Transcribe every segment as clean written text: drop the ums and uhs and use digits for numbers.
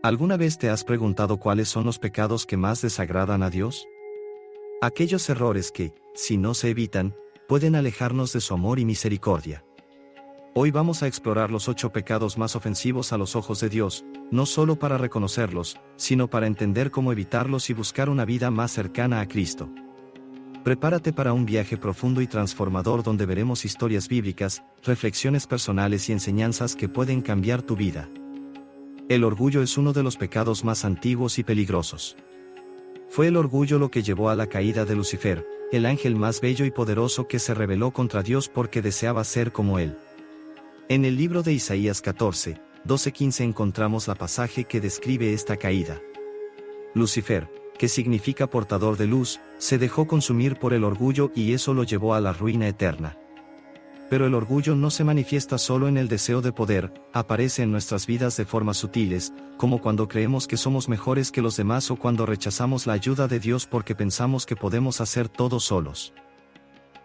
¿Alguna vez te has preguntado cuáles son los pecados que más desagradan a Dios? Aquellos errores que, si no se evitan, pueden alejarnos de su amor y misericordia. Hoy vamos a explorar los 8 pecados más ofensivos a los ojos de Dios, no solo para reconocerlos, sino para entender cómo evitarlos y buscar una vida más cercana a Cristo. Prepárate para un viaje profundo y transformador donde veremos historias bíblicas, reflexiones personales y enseñanzas que pueden cambiar tu vida. El orgullo es uno de los pecados más antiguos y peligrosos. Fue el orgullo lo que llevó a la caída de Lucifer, el ángel más bello y poderoso que se rebeló contra Dios porque deseaba ser como él. En el libro de Isaías 14, 12-15 encontramos la pasaje que describe esta caída. Lucifer, que significa portador de luz, se dejó consumir por el orgullo y eso lo llevó a la ruina eterna. Pero el orgullo no se manifiesta solo en el deseo de poder, aparece en nuestras vidas de formas sutiles, como cuando creemos que somos mejores que los demás o cuando rechazamos la ayuda de Dios porque pensamos que podemos hacer todo solos.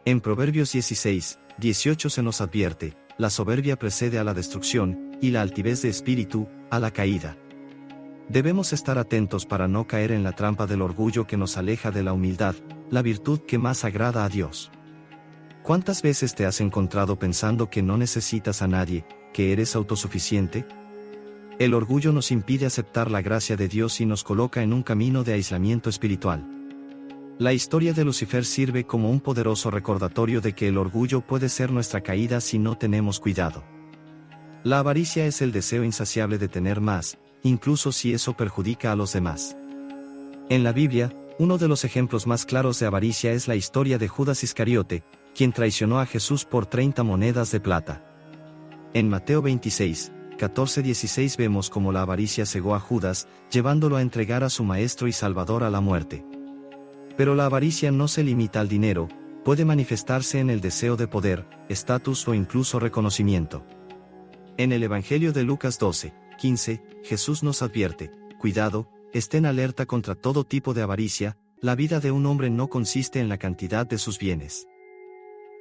En Proverbios 16, 18 se nos advierte: la soberbia precede a la destrucción, y la altivez de espíritu, a la caída. Debemos estar atentos para no caer en la trampa del orgullo que nos aleja de la humildad, la virtud que más agrada a Dios. ¿Cuántas veces te has encontrado pensando que no necesitas a nadie, que eres autosuficiente? El orgullo nos impide aceptar la gracia de Dios y nos coloca en un camino de aislamiento espiritual. La historia de Lucifer sirve como un poderoso recordatorio de que el orgullo puede ser nuestra caída si no tenemos cuidado. La avaricia es el deseo insaciable de tener más, incluso si eso perjudica a los demás. En la Biblia, uno de los ejemplos más claros de avaricia es la historia de Judas Iscariote, quien traicionó a Jesús por 30 monedas de plata. En Mateo 26, 14-16 vemos cómo la avaricia cegó a Judas, llevándolo a entregar a su Maestro y Salvador a la muerte. Pero la avaricia no se limita al dinero, puede manifestarse en el deseo de poder, estatus o incluso reconocimiento. En el Evangelio de Lucas 12, 15, Jesús nos advierte: cuidado, estén alerta contra todo tipo de avaricia, la vida de un hombre no consiste en la cantidad de sus bienes.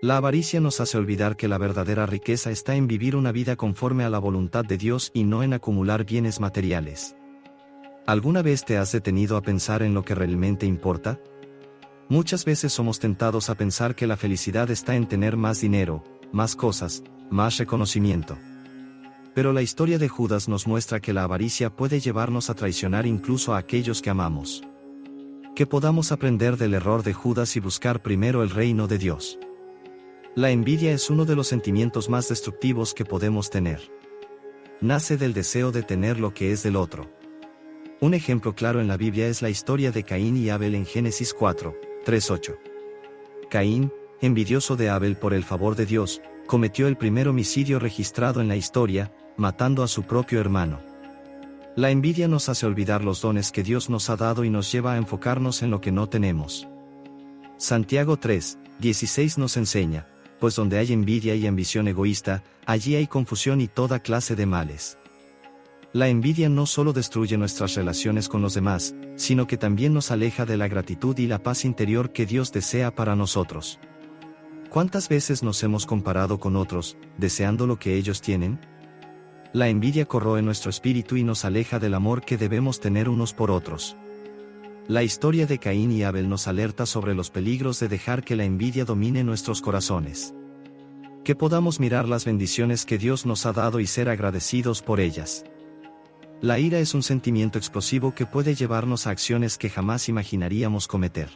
La avaricia nos hace olvidar que la verdadera riqueza está en vivir una vida conforme a la voluntad de Dios y no en acumular bienes materiales. ¿Alguna vez te has detenido a pensar en lo que realmente importa? Muchas veces somos tentados a pensar que la felicidad está en tener más dinero, más cosas, más reconocimiento. Pero la historia de Judas nos muestra que la avaricia puede llevarnos a traicionar incluso a aquellos que amamos. Que podamos aprender del error de Judas y buscar primero el reino de Dios. La envidia es uno de los sentimientos más destructivos que podemos tener. Nace del deseo de tener lo que es del otro. Un ejemplo claro en la Biblia es la historia de Caín y Abel en Génesis 4, 3-8. Caín, envidioso de Abel por el favor de Dios, cometió el primer homicidio registrado en la historia, matando a su propio hermano. La envidia nos hace olvidar los dones que Dios nos ha dado y nos lleva a enfocarnos en lo que no tenemos. Santiago 3, 16 nos enseña: pues donde hay envidia y ambición egoísta, allí hay confusión y toda clase de males. La envidia no solo destruye nuestras relaciones con los demás, sino que también nos aleja de la gratitud y la paz interior que Dios desea para nosotros. ¿Cuántas veces nos hemos comparado con otros, deseando lo que ellos tienen? La envidia corroe nuestro espíritu y nos aleja del amor que debemos tener unos por otros. La historia de Caín y Abel nos alerta sobre los peligros de dejar que la envidia domine nuestros corazones. Que podamos mirar las bendiciones que Dios nos ha dado y ser agradecidos por ellas. La ira es un sentimiento explosivo que puede llevarnos a acciones que jamás imaginaríamos cometer.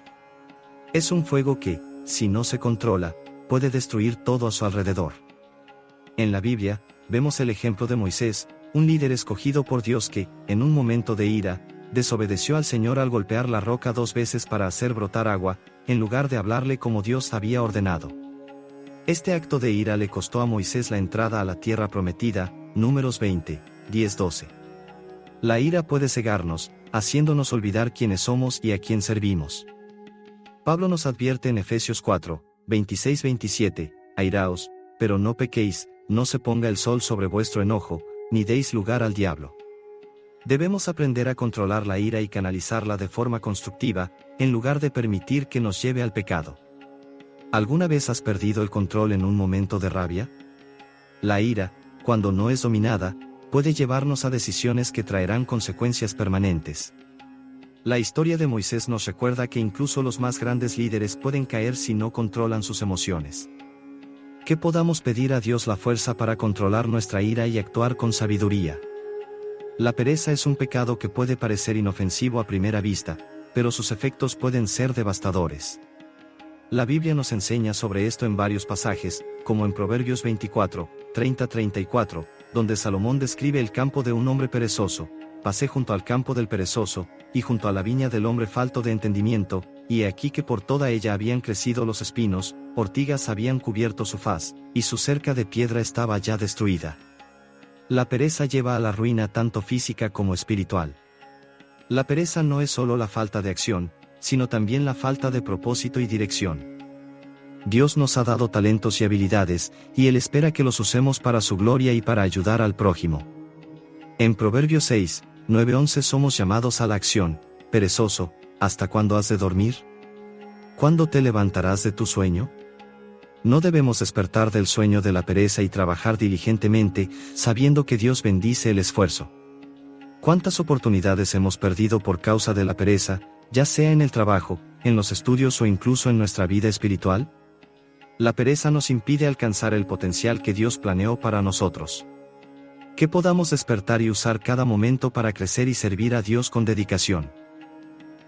Es un fuego que, si no se controla, puede destruir todo a su alrededor. En la Biblia, vemos el ejemplo de Moisés, un líder escogido por Dios que, en un momento de ira, desobedeció al Señor al golpear la roca 2 veces para hacer brotar agua, en lugar de hablarle como Dios había ordenado. Este acto de ira le costó a Moisés la entrada a la tierra prometida, Números 20, 10-12. La ira puede cegarnos, haciéndonos olvidar quiénes somos y a quién servimos. Pablo nos advierte en Efesios 4, 26-27, airaos, pero no pequéis, no se ponga el sol sobre vuestro enojo, ni deis lugar al diablo. Debemos aprender a controlar la ira y canalizarla de forma constructiva, en lugar de permitir que nos lleve al pecado. ¿Alguna vez has perdido el control en un momento de rabia? La ira, cuando no es dominada, puede llevarnos a decisiones que traerán consecuencias permanentes. La historia de Moisés nos recuerda que incluso los más grandes líderes pueden caer si no controlan sus emociones. Que podamos pedir a Dios la fuerza para controlar nuestra ira y actuar con sabiduría. La pereza es un pecado que puede parecer inofensivo a primera vista, pero sus efectos pueden ser devastadores. La Biblia nos enseña sobre esto en varios pasajes, como en Proverbios 24, 30-34, donde Salomón describe el campo de un hombre perezoso: pasé junto al campo del perezoso, y junto a la viña del hombre falto de entendimiento, y he aquí que por toda ella habían crecido los espinos, ortigas habían cubierto su faz, y su cerca de piedra estaba ya destruida. La pereza lleva a la ruina tanto física como espiritual. La pereza no es solo la falta de acción, sino también la falta de propósito y dirección. Dios nos ha dado talentos y habilidades, y Él espera que los usemos para su gloria y para ayudar al prójimo. En Proverbios 6, 9-11 somos llamados a la acción. Perezoso, ¿hasta cuándo has de dormir? ¿Cuándo te levantarás de tu sueño? No debemos despertar del sueño de la pereza y trabajar diligentemente, sabiendo que Dios bendice el esfuerzo. ¿Cuántas oportunidades hemos perdido por causa de la pereza, ya sea en el trabajo, en los estudios o incluso en nuestra vida espiritual? La pereza nos impide alcanzar el potencial que Dios planeó para nosotros. Que podamos despertar y usar cada momento para crecer y servir a Dios con dedicación.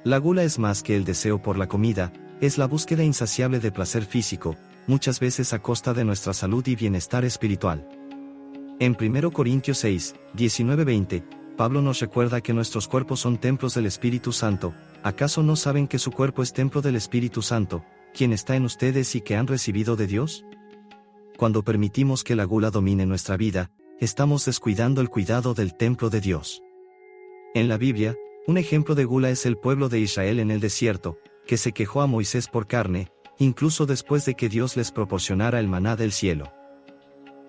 La gula es más que el deseo por la comida, es la búsqueda insaciable de placer físico, muchas veces a costa de nuestra salud y bienestar espiritual. En 1 Corintios 6, 19-20, Pablo nos recuerda que nuestros cuerpos son templos del Espíritu Santo. ¿Acaso no saben que su cuerpo es templo del Espíritu Santo, quien está en ustedes y que han recibido de Dios? Cuando permitimos que la gula domine nuestra vida, estamos descuidando el cuidado del templo de Dios. En la Biblia, un ejemplo de gula es el pueblo de Israel en el desierto, que se quejó a Moisés por carne, incluso después de que Dios les proporcionara el maná del cielo.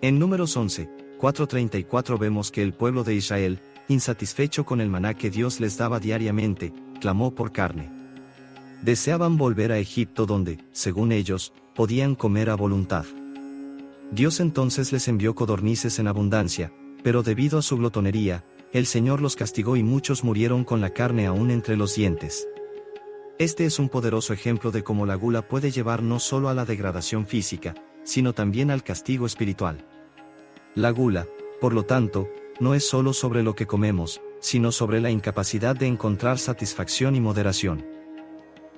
En Números 11, 4-34 vemos que el pueblo de Israel, insatisfecho con el maná que Dios les daba diariamente, clamó por carne. Deseaban volver a Egipto donde, según ellos, podían comer a voluntad. Dios entonces les envió codornices en abundancia, pero debido a su glotonería, el Señor los castigó y muchos murieron con la carne aún entre los dientes. Este es un poderoso ejemplo de cómo la gula puede llevar no solo a la degradación física, sino también al castigo espiritual. La gula, por lo tanto, no es solo sobre lo que comemos, sino sobre la incapacidad de encontrar satisfacción y moderación.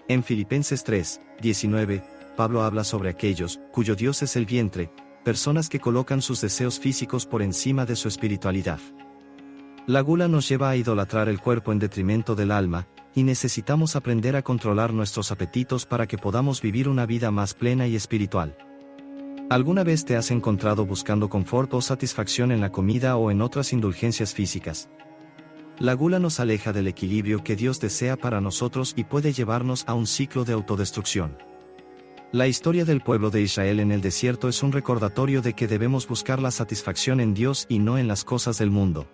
En Filipenses 3, 19, Pablo habla sobre aquellos, cuyo Dios es el vientre, personas que colocan sus deseos físicos por encima de su espiritualidad. La gula nos lleva a idolatrar el cuerpo en detrimento del alma, y necesitamos aprender a controlar nuestros apetitos para que podamos vivir una vida más plena y espiritual. ¿Alguna vez te has encontrado buscando confort o satisfacción en la comida o en otras indulgencias físicas? La gula nos aleja del equilibrio que Dios desea para nosotros y puede llevarnos a un ciclo de autodestrucción. La historia del pueblo de Israel en el desierto es un recordatorio de que debemos buscar la satisfacción en Dios y no en las cosas del mundo.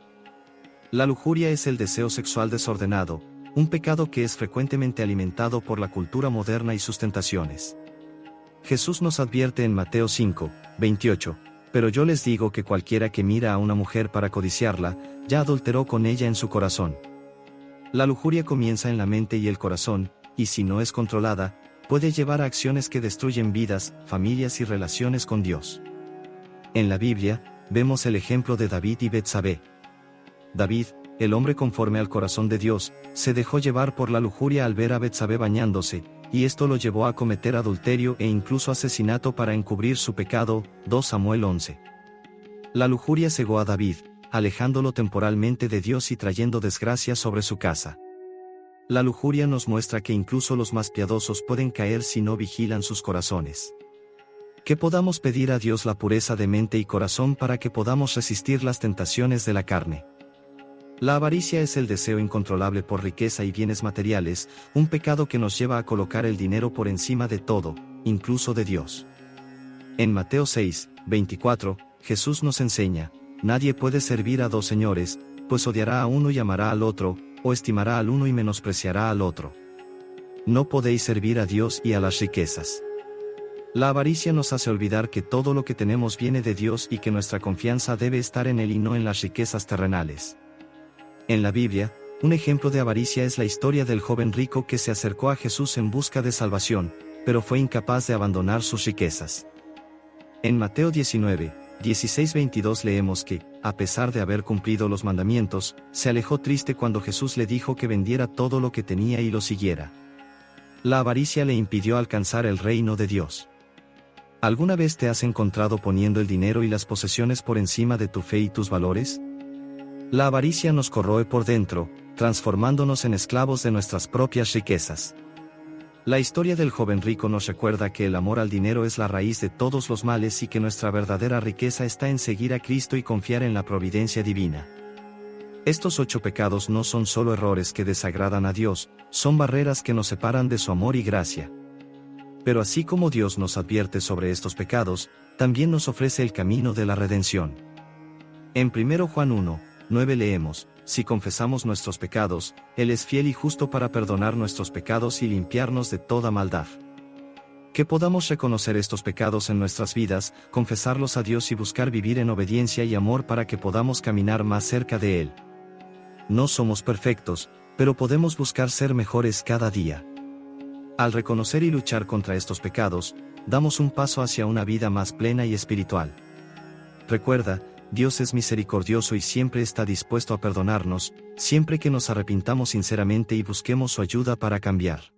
La lujuria es el deseo sexual desordenado, un pecado que es frecuentemente alimentado por la cultura moderna y sus tentaciones. Jesús nos advierte en Mateo 5, 28, pero yo les digo que cualquiera que mira a una mujer para codiciarla, ya adulteró con ella en su corazón. La lujuria comienza en la mente y el corazón, y si no es controlada, puede llevar a acciones que destruyen vidas, familias y relaciones con Dios. En la Biblia, vemos el ejemplo de David y Betsabé. David, el hombre conforme al corazón de Dios, se dejó llevar por la lujuria al ver a Betsabé bañándose, y esto lo llevó a cometer adulterio e incluso asesinato para encubrir su pecado. 2 Samuel 11. La lujuria cegó a David, alejándolo temporalmente de Dios y trayendo desgracia sobre su casa. La lujuria nos muestra que incluso los más piadosos pueden caer si no vigilan sus corazones. Que podamos pedir a Dios la pureza de mente y corazón para que podamos resistir las tentaciones de la carne. La avaricia es el deseo incontrolable por riqueza y bienes materiales, un pecado que nos lleva a colocar el dinero por encima de todo, incluso de Dios. En Mateo 6, 24, Jesús nos enseña: nadie puede servir a dos señores, pues odiará a uno y amará al otro, o estimará al uno y menospreciará al otro. No podéis servir a Dios y a las riquezas. La avaricia nos hace olvidar que todo lo que tenemos viene de Dios y que nuestra confianza debe estar en Él y no en las riquezas terrenales. En la Biblia, un ejemplo de avaricia es la historia del joven rico que se acercó a Jesús en busca de salvación, pero fue incapaz de abandonar sus riquezas. En Mateo 19, 16-22 leemos que, a pesar de haber cumplido los mandamientos, se alejó triste cuando Jesús le dijo que vendiera todo lo que tenía y lo siguiera. La avaricia le impidió alcanzar el reino de Dios. ¿Alguna vez te has encontrado poniendo el dinero y las posesiones por encima de tu fe y tus valores? La avaricia nos corroe por dentro, transformándonos en esclavos de nuestras propias riquezas. La historia del joven rico nos recuerda que el amor al dinero es la raíz de todos los males y que nuestra verdadera riqueza está en seguir a Cristo y confiar en la providencia divina. Estos 8 pecados no son solo errores que desagradan a Dios, son barreras que nos separan de su amor y gracia. Pero así como Dios nos advierte sobre estos pecados, también nos ofrece el camino de la redención. En 1 Juan 1, 9 leemos, si confesamos nuestros pecados, Él es fiel y justo para perdonar nuestros pecados y limpiarnos de toda maldad. Que podamos reconocer estos pecados en nuestras vidas, confesarlos a Dios y buscar vivir en obediencia y amor para que podamos caminar más cerca de Él. No somos perfectos, pero podemos buscar ser mejores cada día. Al reconocer y luchar contra estos pecados, damos un paso hacia una vida más plena y espiritual. Recuerda, Dios es misericordioso y siempre está dispuesto a perdonarnos, siempre que nos arrepintamos sinceramente y busquemos su ayuda para cambiar.